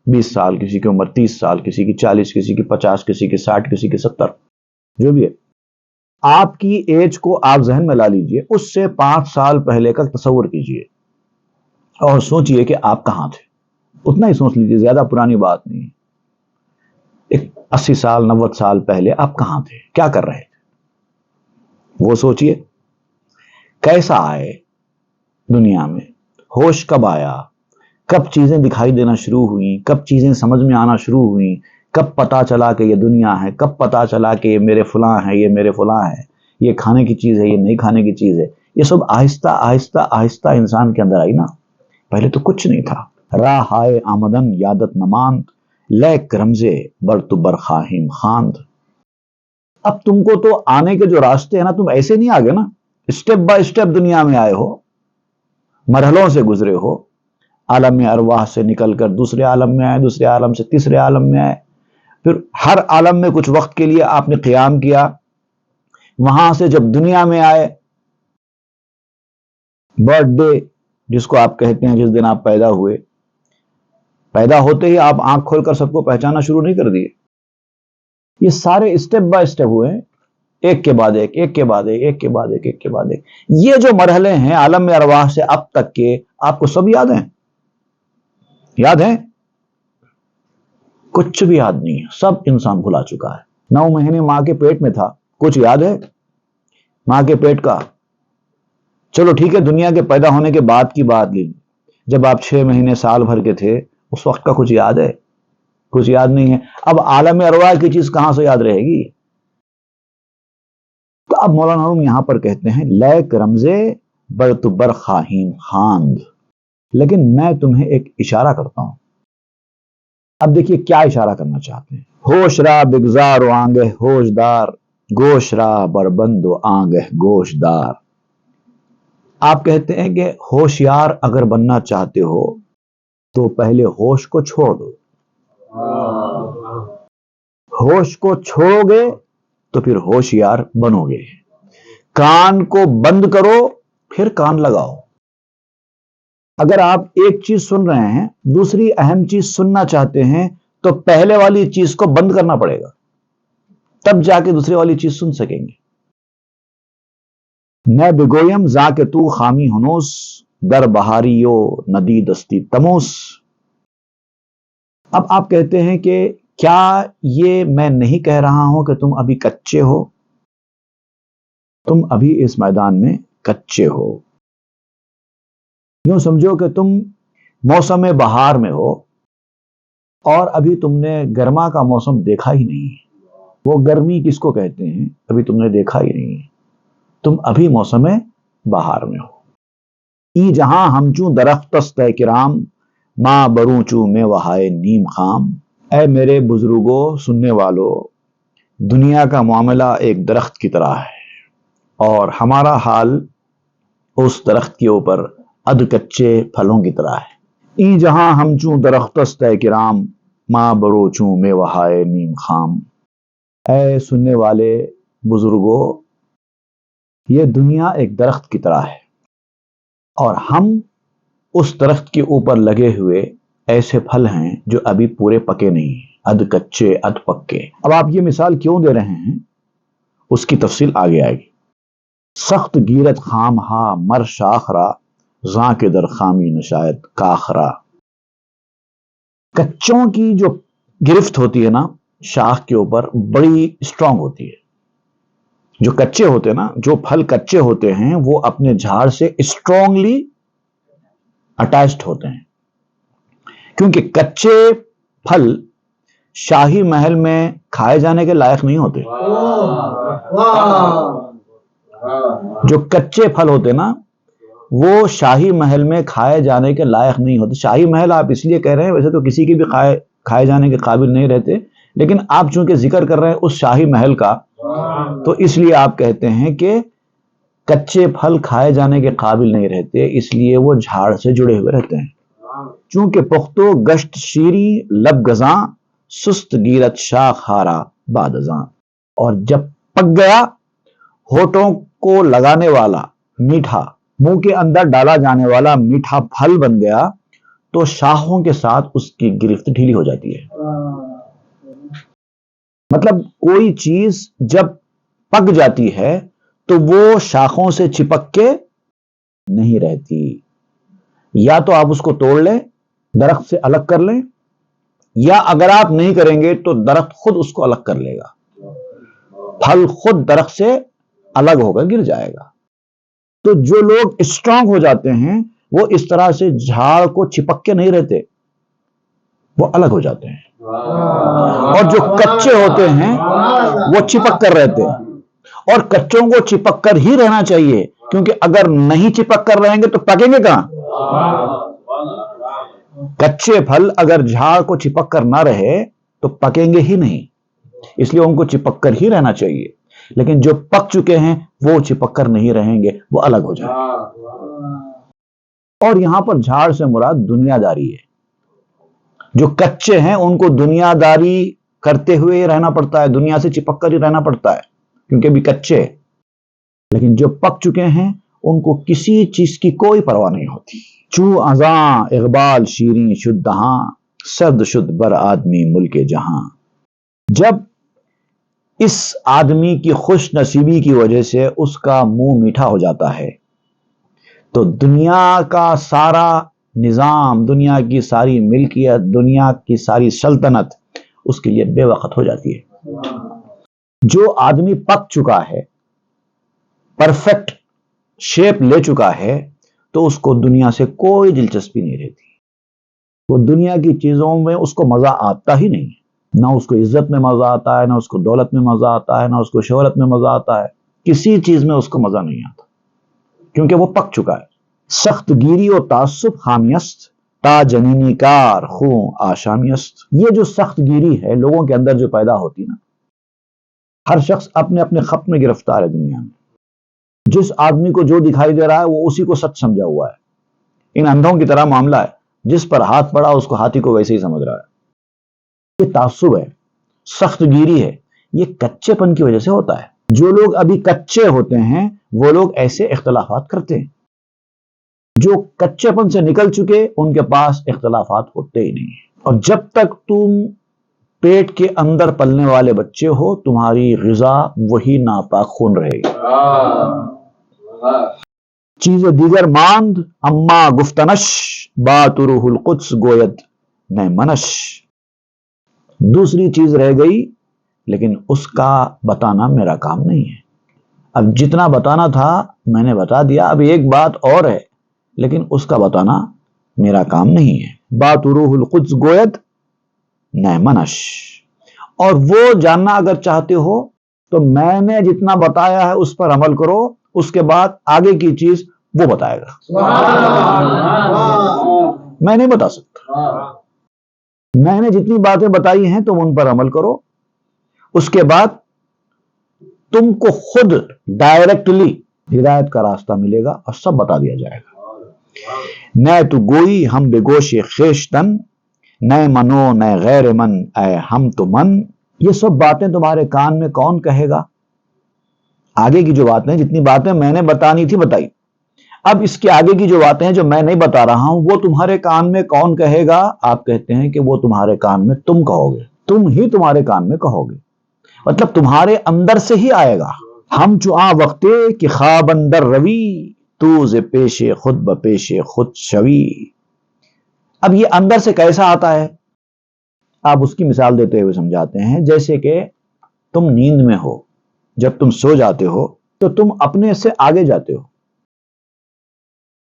20 سال، کسی کی عمر 30 سال، کسی کی 40، کسی کی 50، کسی کی 60، کسی کی 70، جو بھی ہے۔ آپ کی ایج کو آپ ذہن میں لا لیجئے، اس سے 5 سال پہلے کا تصور کیجئے اور سوچئے کہ آپ کہاں تھے۔ اتنا ہی سوچ لیجئے، زیادہ پرانی بات نہیں ہے۔ ایک 80 سال 90 سال پہلے آپ کہاں تھے، کیا کر رہے تھے، وہ سوچئے۔ کیسا آئے دنیا میں، ہوش کب آیا، کب چیزیں دکھائی دینا شروع ہوئیں، کب چیزیں سمجھ میں آنا شروع ہوئیں، کب پتا چلا کہ یہ دنیا ہے، کب پتا چلا کہ یہ میرے فلاں ہیں، یہ میرے فلاں ہیں، یہ کھانے کی چیز ہے، یہ نہیں کھانے کی چیز ہے۔ یہ سب آہستہ آہستہ آہستہ انسان کے اندر آئی نا، پہلے تو کچھ نہیں تھا۔ راہ آئے آمدن یادت نماند، لیک رمزے بر تو برخواہیم خواند۔ اب تم کو تو آنے کے جو راستے ہیں نا، تم ایسے نہیں آگے نا، اسٹیپ بائی اسٹیپ دنیا میں آئے ہو، مرحلوں سے گزرے ہو۔ عالم ارواح سے نکل کر دوسرے عالم میں آئے، دوسرے عالم سے تیسرے عالم میں آئے، پھر ہر عالم میں کچھ وقت کے لیے آپ نے قیام کیا، وہاں سے جب دنیا میں آئے، برتھ ڈے جس کو آپ کہتے ہیں، جس دن آپ پیدا ہوئے، پیدا ہوتے ہی آپ آنکھ کھول کر سب کو پہچانا شروع نہیں کر دیے۔ یہ سارے اسٹیپ بائی اسٹیپ ہوئے، ایک کے بعد ایک، ایک کے بعد ایک، ایک کے بعد ایک، ایک کے بعد ایک۔ یہ جو مرحلے ہیں عالم ارواح سے اب تک کے، آپ کو سب یاد ہیں؟ یاد ہیں؟ کچھ بھی یاد نہیں ہے، سب انسان بھلا چکا ہے۔ 9 مہینے ماں کے پیٹ میں تھا، کچھ یاد ہے ماں کے پیٹ کا؟ چلو ٹھیک ہے، دنیا کے پیدا ہونے کے بعد کی بات لی، جب آپ 6 مہینے سال بھر کے تھے، اس وقت کا کچھ یاد ہے؟ کچھ یاد نہیں ہے۔ اب عالم ارواح کی چیز کہاں سے یاد رہے گی؟ تو اب مولانا روم یہاں پر کہتے ہیں لیک رمزے بر تو برخواہیم خواند۔ لیکن میں تمہیں ایک اشارہ کرتا ہوں۔ اب دیکھیے کیا اشارہ کرنا چاہتے ہیں۔ ہوش را بگزار و آنگہ ہوشدار، گوش را بربند و آنگہ گوشدار۔ آپ کہتے ہیں کہ ہوشیار اگر بننا چاہتے ہو تو پہلے ہوش کو چھوڑ دو۔ ہوش کو چھوڑو گے تو پھر ہوشیار بنو گے۔ کان کو بند کرو پھر کان لگاؤ۔ اگر آپ ایک چیز سن رہے ہیں، دوسری اہم چیز سننا چاہتے ہیں، تو پہلے والی چیز کو بند کرنا پڑے گا، تب جا کے دوسری والی چیز سن سکیں گے۔ میں بگویم زاں کہ تو خامی ہنوس، در بہاریو ندی دستی تموس۔ اب آپ کہتے ہیں کہ کیا یہ میں نہیں کہہ رہا ہوں کہ تم ابھی کچے ہو؟ تم ابھی اس میدان میں کچے ہو۔ یوں سمجھو کہ تم موسم بہار میں ہو اور ابھی تم نے گرما کا موسم دیکھا ہی نہیں ہے۔ وہ گرمی کس کو کہتے ہیں ابھی تم نے دیکھا ہی نہیں ہے، تم ابھی موسم بہار میں ہو۔ ای جہاں ہم چوں درختست کرام، ماں بروں چوں میں وہائے نیم خام۔ اے میرے بزرگوں، سننے والو، دنیا کا معاملہ ایک درخت کی طرح ہے اور ہمارا حال اس درخت کے اوپر ادھ کچے پھلوں کی طرح ہے۔ ای جہاں ہم چوں درختست کرام، ماں برو چوں میں وہائے نیم خام۔ اے سننے والے بزرگوں، یہ دنیا ایک درخت کی طرح ہے اور ہم اس درخت کے اوپر لگے ہوئے ایسے پھل ہیں جو ابھی پورے پکے نہیں ہیں، ادھ کچے ادھ پکے۔ اب آپ یہ مثال کیوں دے رہے ہیں، اس کی تفصیل آگے آئے گی۔ سخت گیرت خام ہا مر شاخرا، زاں کے در خامی نشاید کاخرا۔ کچوں کی جو گرفت ہوتی ہے نا شاخ کے اوپر، بڑی اسٹرانگ ہوتی ہے۔ جو کچے ہوتے ہیں نا، جو پھل کچے ہوتے ہیں، وہ اپنے جھاڑ سے اسٹرانگلی اٹیچڈ ہوتے ہیں، کیونکہ کچے پھل شاہی محل میں کھائے جانے کے لائق نہیں ہوتے۔ جو کچے پھل ہوتے نا، وہ شاہی محل میں کھائے جانے کے لائق نہیں ہوتے۔ شاہی محل آپ اس لیے کہہ رہے ہیں، ویسے تو کسی کے بھی کھائے جانے کے قابل نہیں رہتے، لیکن آپ چونکہ ذکر کر رہے ہیں اس شاہی محل کا، تو اس لیے آپ کہتے ہیں کہ کچے پھل کھائے جانے کے قابل نہیں رہتے، اس لیے وہ جھاڑ سے جڑے ہوئے رہتے ہیں۔ چونکہ پختو گشت شیری لب گزاں، سست گیرت شاخ ہارا باد ازاں، اور جب پک گیا ہونٹوں کو لگانے والا میٹھا، منہ کے اندر ڈالا جانے والا میٹھا پھل بن گیا تو شاخوں کے ساتھ اس کی گرفت ڈھیلی ہو جاتی ہے۔ مطلب کوئی چیز جب پک جاتی ہے تو وہ شاخوں سے چپک کے نہیں رہتی، یا تو آپ اس کو توڑ لیں، درخت سے الگ کر لیں، یا اگر آپ نہیں کریں گے تو درخت خود اس کو الگ کر لے گا، پھل خود درخت سے الگ ہوگا، گر جائے گا۔ تو جو لوگ اسٹرانگ ہو جاتے ہیں وہ اس طرح سے جھاڑ کو چپک کے نہیں رہتے، وہ الگ ہو جاتے ہیں، اور جو کچے ہوتے ہیں وہ چپک کر رہتے ہیں، اور کچوں کو چپک کر ہی رہنا چاہیے، کیونکہ اگر نہیں چپک کر رہیں گے تو پکیں گے کہاں؟ کچے پھل اگر جھاڑ کو چپک کر نہ رہے تو پکیں گے ہی نہیں، اس لیے ان کو چپک کر ہی رہنا چاہیے، لیکن جو پک چکے ہیں وہ چپک کر نہیں رہیں گے، وہ الگ ہو جائیں گے۔ اور یہاں پر جھاڑ سے مراد دنیا داری ہے۔ جو کچے ہیں ان کو دنیا داری کرتے ہوئے رہنا پڑتا ہے، دنیا سے چپک کر ہی رہنا پڑتا ہے کیونکہ بھی کچے، لیکن جو پک چکے ہیں ان کو کسی چیز کی کوئی پرواہ نہیں ہوتی۔ چو ازاں اقبال شیریں شد دہاں، سرد شد بر آدمی ملک جہاں۔ جب اس آدمی کی خوش نصیبی کی وجہ سے اس کا منہ میٹھا ہو جاتا ہے تو دنیا کا سارا نظام، دنیا کی ساری ملکیت، دنیا کی ساری سلطنت اس کے لیے بے وقت ہو جاتی ہے۔ جو آدمی پک چکا ہے، پرفیکٹ شیپ لے چکا ہے، تو اس کو دنیا سے کوئی دلچسپی نہیں رہتی، وہ دنیا کی چیزوں میں اس کو مزہ آتا ہی نہیں، نہ اس کو عزت میں مزہ آتا ہے، نہ اس کو دولت میں مزہ آتا ہے، نہ اس کو شہرت میں مزہ آتا ہے، کسی چیز میں اس کو مزہ نہیں آتا کیونکہ وہ پک چکا ہے۔ سخت گیری و تعصب خامیست، تا جنینی کار خوں آشامیست۔ یہ جو سخت گیری ہے لوگوں کے اندر جو پیدا ہوتی نا، ہر شخص اپنے اپنے خط میں گرفتار ہے دنیا میں، جس آدمی کو جو دکھائی دے رہا ہے وہ اسی کو سچ سمجھا ہوا ہے، ان اندھوں کی طرح معاملہ ہے، جس پر ہاتھ پڑا اس کو ہاتھی کو ویسے ہی سمجھ رہا ہے۔ یہ تعصب ہے، سخت گیری ہے، یہ کچے پن کی وجہ سے ہوتا ہے۔ جو لوگ ابھی کچے ہوتے ہیں وہ لوگ ایسے اختلافات کرتے ہیں، جو کچے پن سے نکل چکے ان کے پاس اختلافات ہوتے ہی نہیں، اور جب تک تم پیٹ کے اندر پلنے والے بچے ہو تمہاری غذا وہی ناپاک خون رہے گی۔ چیز دیگر ماند اما گفتنش، بات روح القدس گوید نہ منش۔ دوسری چیز رہ گئی لیکن اس کا بتانا میرا کام نہیں ہے۔ اب جتنا بتانا تھا میں نے بتا دیا، اب ایک بات اور ہے لیکن اس کا بتانا میرا کام نہیں ہے۔ بات روح القدس گوید نہ منش۔ اور وہ جاننا اگر چاہتے ہو تو میں نے جتنا بتایا ہے اس پر عمل کرو، اس کے بعد آگے کی چیز وہ بتائے گا، میں نہیں بتا سکتا۔ میں نے جتنی باتیں بتائی ہیں تم ان پر عمل کرو، اس کے بعد تم کو خود ڈائریکٹلی ہدایت کا راستہ ملے گا اور سب بتا دیا جائے گا۔ نہ تو گوئی ہم بے گوش خیشتن، نہ منو نہ غیر من اے ہم تو من۔ یہ سب باتیں تمہارے کان میں کون کہے گا؟ آگے کی جو باتیں، جتنی باتیں میں نے بتانی تھی بتائی، اب اس کے آگے کی جو باتیں ہیں جو میں نہیں بتا رہا ہوں وہ تمہارے کان میں کون کہے گا؟ آپ کہتے ہیں کہ وہ تمہارے کان میں تم کہو گے، تم ہی تمہارے کان میں کہو گے، مطلب تمہارے اندر سے ہی آئے گا۔ ہم چاں وقتے کہ خواب اندر روی، تو ز پیش خود بپیش خود شوی۔ اب یہ اندر سے کیسا آتا ہے؟ آپ اس کی مثال دیتے ہوئے سمجھاتے ہیں، جیسے کہ تم نیند میں ہو، جب تم سو جاتے ہو تو تم اپنے سے آگے جاتے ہو،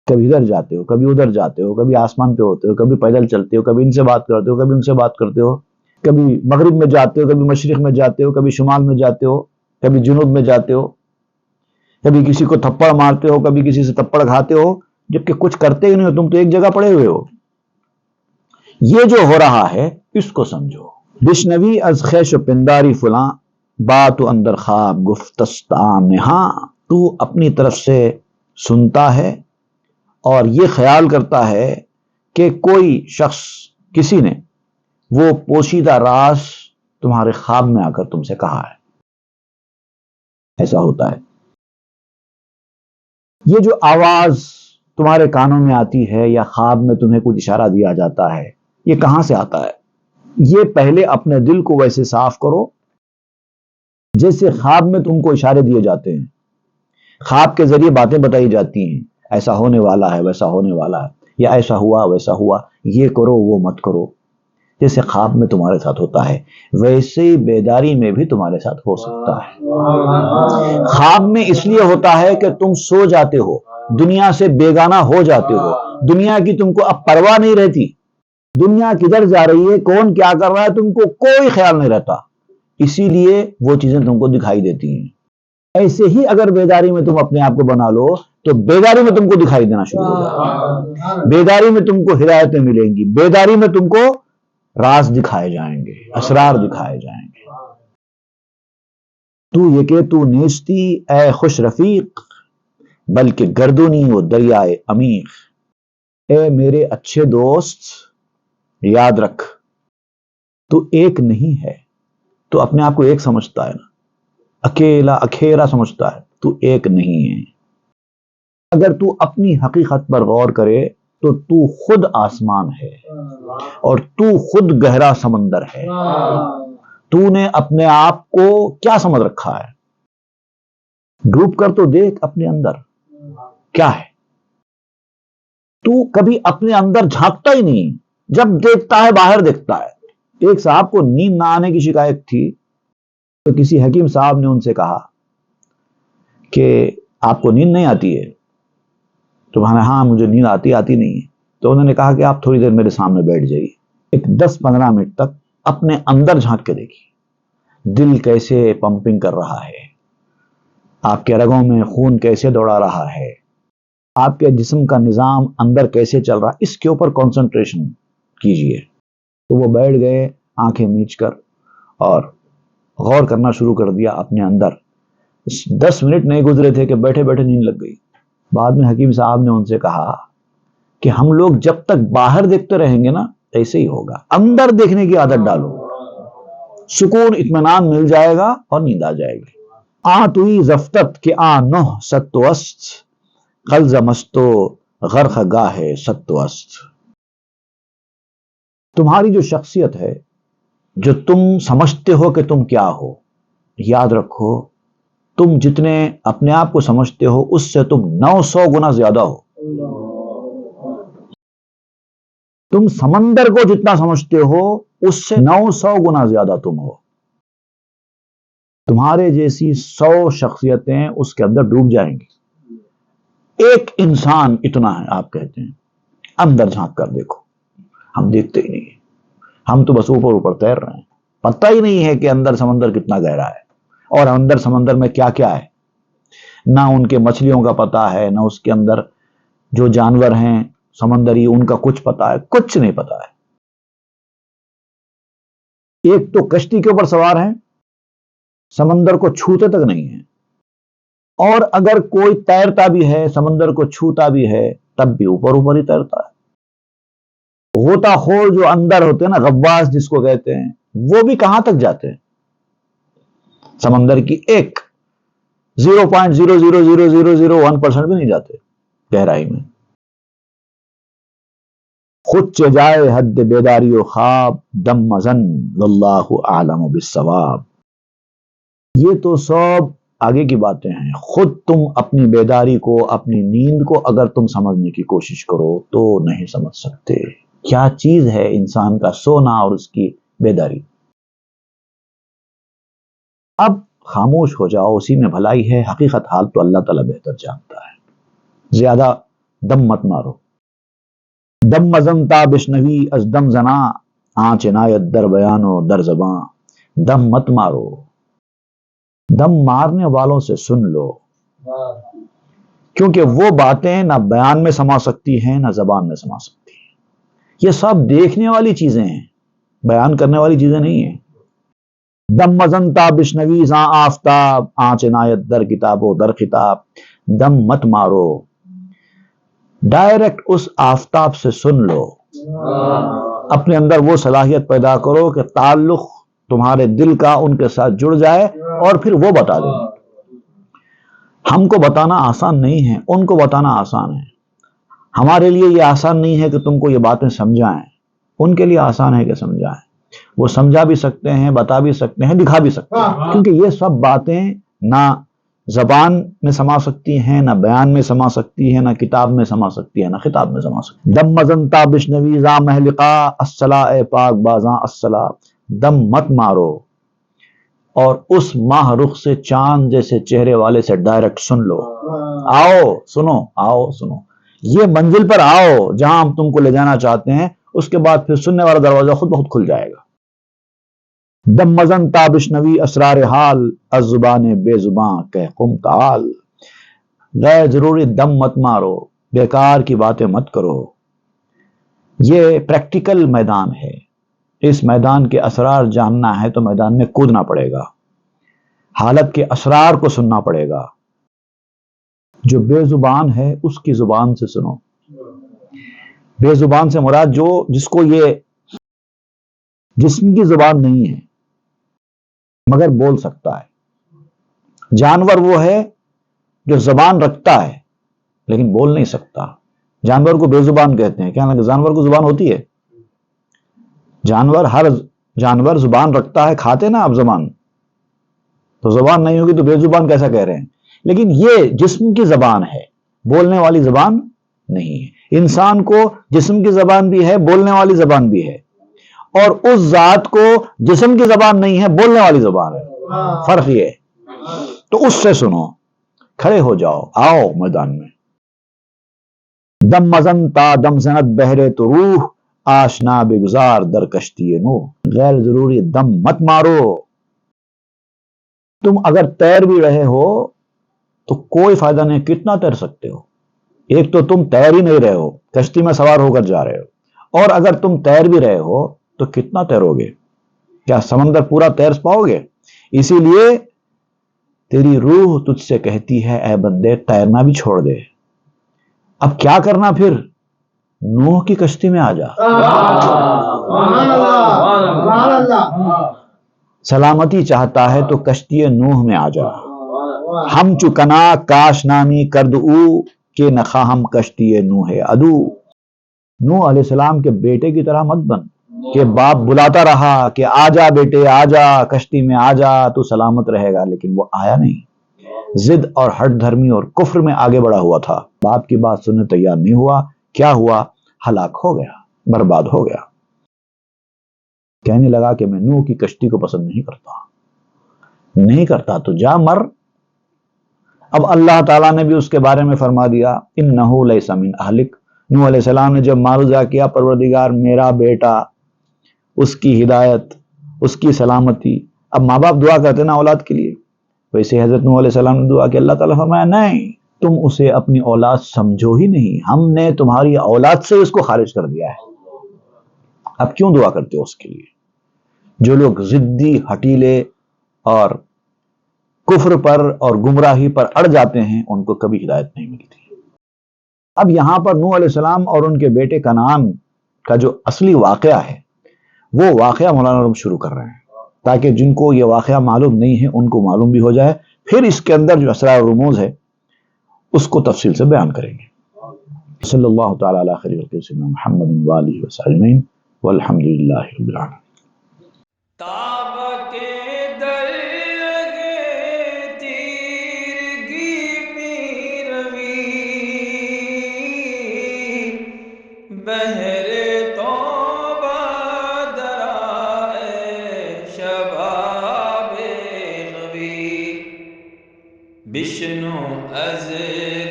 کبھی ادھر جاتے ہو، کبھی ادھر جاتے ہو، کبھی آسمان پہ ہوتے ہو، کبھی پیدل چلتے ہو، کبھی ان سے بات کرتے ہو، کبھی ان سے بات کرتے ہو، کبھی مغرب میں جاتے ہو، کبھی مشرق میں جاتے ہو، کبھی شمال میں جاتے ہو، کبھی جنوب میں جاتے ہو، کبھی کسی کو تھپڑ مارتے ہو، کبھی کسی سے تھپڑ کھاتے ہو، جبکہ کچھ کرتے ہی نہیں ہو، تم تو ایک جگہ پڑے ہوئے ہو۔ یہ جو ہو رہا ہے اس کو سمجھو، بشنوی از خیش و پنداری فلاں، بات و اندر خواب گفتست عام ہاں۔ تو اپنی طرف سے سنتا ہے اور یہ خیال کرتا ہے کہ کوئی شخص، کسی نے وہ پوشیدہ راز تمہارے خواب میں آ کر تم سے کہا ہے۔ ایسا ہوتا ہے۔ یہ جو آواز تمہارے کانوں میں آتی ہے یا خواب میں تمہیں کچھ اشارہ دیا جاتا ہے، یہ کہاں سے آتا ہے؟ یہ پہلے اپنے دل کو ویسے صاف کرو جیسے خواب میں تم کو اشارے دیے جاتے ہیں۔ خواب کے ذریعے باتیں بتائی جاتی ہیں، ایسا ہونے والا ہے، ویسا ہونے والا ہے، یا ایسا ہوا ویسا ہوا، یہ کرو وہ مت کرو۔ جیسے خواب میں تمہارے ساتھ ہوتا ہے ویسے ہی بیداری میں بھی تمہارے ساتھ ہو سکتا ہے۔ خواب میں اس لیے ہوتا ہے کہ تم سو جاتے ہو، دنیا سے بیگانہ ہو جاتے ہو، دنیا کی تم کو اب پرواہ نہیں رہتی، دنیا کدھر جا رہی ہے، کون کیا کر رہا ہے، تم کو کوئی خیال نہیں رہتا، اسی لیے وہ چیزیں تم کو دکھائی دیتی ہیں۔ ایسے ہی اگر بیداری میں تم اپنے آپ کو بنا لو تو بیداری میں تم کو دکھائی دینا شروع ہو جائے گا، بیداری میں تم کو ہدایتیں ملیں گی، بیداری میں تم کو راز دکھائے جائیں گے، اسرار دکھائے جائیں گے۔ تو یہ کہ تو نیستی اے خوش رفیق، بلکہ گردونی و دریائے عمیق۔ اے میرے اچھے دوست، یاد رکھ تو ایک نہیں ہے۔ تو اپنے آپ کو ایک سمجھتا ہے نا، اکیلا اکھیرا سمجھتا ہے، تو ایک نہیں ہے۔ اگر تو اپنی حقیقت پر غور کرے تو تو خود آسمان ہے اور تو خود گہرا سمندر ہے۔ تو نے اپنے آپ کو کیا سمجھ رکھا ہے؟ ڈوب کر تو دیکھ اپنے اندر کیا ہے۔ تو کبھی اپنے اندر جھانکتا ہی نہیں، جب دیکھتا ہے باہر دیکھتا ہے۔ ایک صاحب کو نیند نہ آنے کی شکایت تھی تو کسی حکیم صاحب نے ان سے کہا کہ آپ کو نیند نہیں آتی ہے؟ تو میں نے ہاں مجھے نیند آتی نہیں ہے۔ تو انہوں نے کہا کہ آپ تھوڑی دیر میرے سامنے بیٹھ جائیے، ایک 10-15 منٹ تک اپنے اندر جھانک کے دیکھیے، دل کیسے پمپنگ کر رہا ہے، آپ کے رگوں میں خون کیسے دوڑا رہا ہے، آپ کے جسم کا نظام اندر کیسے چل رہا ہے، اس کے اوپر کنسنٹریشن کیجئے۔ تو وہ بیٹھ گئے آنکھیں میچ کر اور غور کرنا شروع کر دیا اپنے اندر۔ 10 منٹ نہیں گزرے تھے کہ بیٹھے بیٹھے نیند لگ گئی۔ بعد میں حکیم صاحب نے ان سے کہا کہ ہم لوگ جب تک باہر دیکھتے رہیں گے نا ایسے ہی ہوگا، اندر دیکھنے کی عادت ڈالو، سکون اطمینان مل جائے گا اور نیند آ جائے گی۔ توی زفتت کہ نہ ستو است، قلز مستو غرق گاہ ستو است۔ تمہاری جو شخصیت ہے، جو تم سمجھتے ہو کہ تم کیا ہو، یاد رکھو تم جتنے اپنے آپ کو سمجھتے ہو اس سے تم 900 گنا زیادہ ہو۔ تم سمندر کو جتنا سمجھتے ہو اس سے 900 گنا زیادہ تم ہو۔ تمہارے جیسی 100 شخصیتیں اس کے اندر ڈوب جائیں گی، ایک انسان اتنا ہے آپ کہتے ہیں۔ اندر جھانک کر دیکھو، ہم دیکھتے ہی نہیں ہیں، ہم تو بس اوپر اوپر تیر رہے ہیں، پتہ ہی نہیں ہے کہ اندر سمندر کتنا گہرا ہے اور اندر سمندر میں کیا کیا ہے۔ نہ ان کے مچھلیوں کا پتہ ہے، نہ اس کے اندر جو جانور ہیں سمندری ان کا کچھ پتہ ہے، کچھ نہیں پتہ ہے۔ ایک تو کشتی کے اوپر سوار ہیں، سمندر کو چھوتے تک نہیں ہے، اور اگر کوئی تیرتا بھی ہے سمندر کو چھوتا بھی ہے تب بھی اوپر اوپر ہی تیرتا ہے۔ غوطہ خور جو اندر ہوتے ہیں نا، غواص جس کو کہتے ہیں، وہ بھی کہاں تک جاتے ہیں؟ سمندر کی ایک 0.0000001% بھی نہیں جاتے گہرائی میں۔ خود چے جائے حد بیداری و خواب، دم مزن واللہ اعلم بالصواب۔ یہ تو سب آگے کی باتیں ہیں، خود تم اپنی بیداری کو، اپنی نیند کو اگر تم سمجھنے کی کوشش کرو تو نہیں سمجھ سکتے کیا چیز ہے انسان کا سونا اور اس کی بیداری۔ اب خاموش ہو جاؤ، اسی میں بھلائی ہے، حقیقت حال تو اللہ تعالیٰ بہتر جانتا ہے۔ زیادہ دم مت مارو۔ دم مزن تا بشنوی از دم زنا، آنچ عنایت در بیان و در زباں۔ دم مت مارو، دم مارنے والوں سے سن لو، کیونکہ وہ باتیں نہ بیان میں سما سکتی ہیں نہ زبان میں سما سکتی ہیں۔ یہ سب دیکھنے والی چیزیں ہیں، بیان کرنے والی چیزیں نہیں ہیں. دم مزن تا بشنوی زاں آفتاب، آنچ عنایت در کتاب و در خطاب. دم مت مارو، ڈائریکٹ اس آفتاب سے سن لو. اپنے اندر وہ صلاحیت پیدا کرو کہ تعلق تمہارے دل کا ان کے ساتھ جڑ جائے اور پھر وہ بتا دیں. ہم کو بتانا آسان نہیں ہے، ان کو بتانا آسان ہے. ہمارے لیے یہ آسان نہیں ہے کہ تم کو یہ باتیں سمجھائیں، ان کے لیے آسان ہے کہ سمجھائیں. وہ سمجھا بھی سکتے ہیں، بتا بھی سکتے ہیں، دکھا بھی سکتے ہیں، کیونکہ یہ سب باتیں نہ زبان میں سما سکتی ہیں، نہ بیان میں سما سکتی ہیں، نہ کتاب میں سما سکتی ہے، نہ خطاب میں سما سکتی ہے. دم مزن تا بشنوی زاں مہلقا الصلا اے پاک بازاں الصلا. دم مت مارو اور اس ماہ رخ سے چاند جیسے چہرے والے سے ڈائریکٹ سن لو. آؤ سنو، آؤ سنو، یہ منزل پر آؤ جہاں ہم تم کو لے جانا چاہتے ہیں. اس کے بعد پھر سننے والا دروازہ خود بخود کھل جائے گا. دم مزن تا بشنوی اسرار حال، از زبان بے زباں کہ قم تعال. غیر ضروری دم مت مارو، بیکار کی باتیں مت کرو. یہ پریکٹیکل میدان ہے. اس میدان کے اسرار جاننا ہے تو میدان میں کودنا پڑے گا، حالت کے اسرار کو سننا پڑے گا. جو بے زبان ہے اس کی زبان سے سنو. بے زبان سے مراد جس کو یہ جسم کی زبان نہیں ہے مگر بول سکتا ہے. جانور وہ ہے جو زبان رکھتا ہے لیکن بول نہیں سکتا. جانور کو بے زبان کہتے ہیں. کیا لگا جانور کو زبان ہوتی ہے؟ ہر جانور زبان رکھتا ہے. کھاتے نا آپ زبان، تو زبان نہیں ہوگی تو بے زبان کیسا کہہ رہے ہیں؟ لیکن یہ جسم کی زبان ہے، بولنے والی زبان نہیں ہے. انسان کو جسم کی زبان بھی ہے، بولنے والی زبان بھی ہے، اور اس ذات کو جسم کی زبان نہیں ہے، بولنے والی زبان ہے. فرق یہ ہے. تو اس سے سنو، کھڑے ہو جاؤ، آؤ میدان میں. دم مزن تا دم زنت بہرے تو روح، آشنا بگزار در کشتی نوح. غیر ضروری دم مت مارو. تم اگر تیر بھی رہے ہو تو کوئی فائدہ نہیں. کتنا تیر سکتے ہو؟ ایک تو تم تیر ہی نہیں رہے ہو، کشتی میں سوار ہو کر جا رہے ہو، اور اگر تم تیر بھی رہے ہو تو کتنا تیرو گے؟ کیا سمندر پورا تیر پاؤ گے؟ اسی لیے تیری روح تجھ سے کہتی ہے اے بندے تیرنا بھی چھوڑ دے. اب کیا کرنا پھر؟ نوح کی کشتی میں آ جا. سلامتی چاہتا ہے تو کشتی نوح میں آ جا. ہم چکنا کاش نامی کرد او کہ نخواہم کشتی نوح ادو. نوح علیہ السلام کے بیٹے کی طرح مت بن کہ باپ بلاتا رہا کہ آ جا بیٹے، آ جا کشتی میں، آ جا تو سلامت رہے گا، لیکن وہ آیا نہیں. ضد اور ہٹ دھرمی اور کفر میں آگے بڑھا ہوا تھا. باپ کی بات سننے تیار نہیں ہوا. کیا ہوا؟ ہلاک ہو گیا، برباد ہو گیا. کہنے لگا کہ میں نوح کی کشتی کو پسند نہیں کرتا تو جا مر. اب اللہ تعالیٰ نے بھی اس کے بارے میں فرما دیا انہو لیس من اہلک. نوح علیہ السلام نے جب معروضہ کیا پروردگار میرا بیٹا، اس کی ہدایت، اس کی سلامتی. اب ماں باپ دعا کرتے نا اولاد کے لیے، ویسے حضرت نوح علیہ السلام نے دعا کہ اللہ تعالیٰ فرمایا نہیں، تم اسے اپنی اولاد سمجھو ہی نہیں، ہم نے تمہاری اولاد سے اس کو خارج کر دیا ہے. اب کیوں دعا کرتے ہو اس کے لیے؟ جو لوگ ضدی، ہٹیلے اور کفر پر اور گمراہی پر اڑ جاتے ہیں ان کو کبھی ہدایت نہیں ملتی. اب یہاں پر نوح علیہ السلام اور ان کے بیٹے کنعان کا جو اصلی واقعہ ہے وہ واقعہ مولانا روم شروع کر رہے ہیں تاکہ جن کو یہ واقعہ معلوم نہیں ہے ان کو معلوم بھی ہو جائے. پھر اس کے اندر جو اسرار رموز ہے اس کو تفصیل سے بیان کریں گے. صلی اللہ تعالی علی خیر خلق سیدنا محمد و آلہ وصحبہ اجمعین والحمد للہ رب العالمین. تاب کے در لگے تیرگی میں روی، بہر توبہ درائے شباب خوی، بشنو از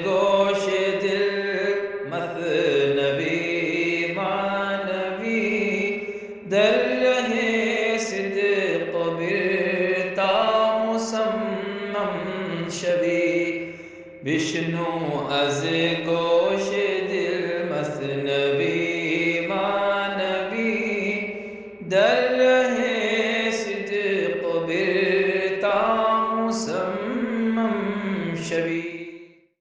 گوش دل مثنوی معنوی، در رہے صدق برتا مسمم شوی، بشنو از گوش دل مثنوی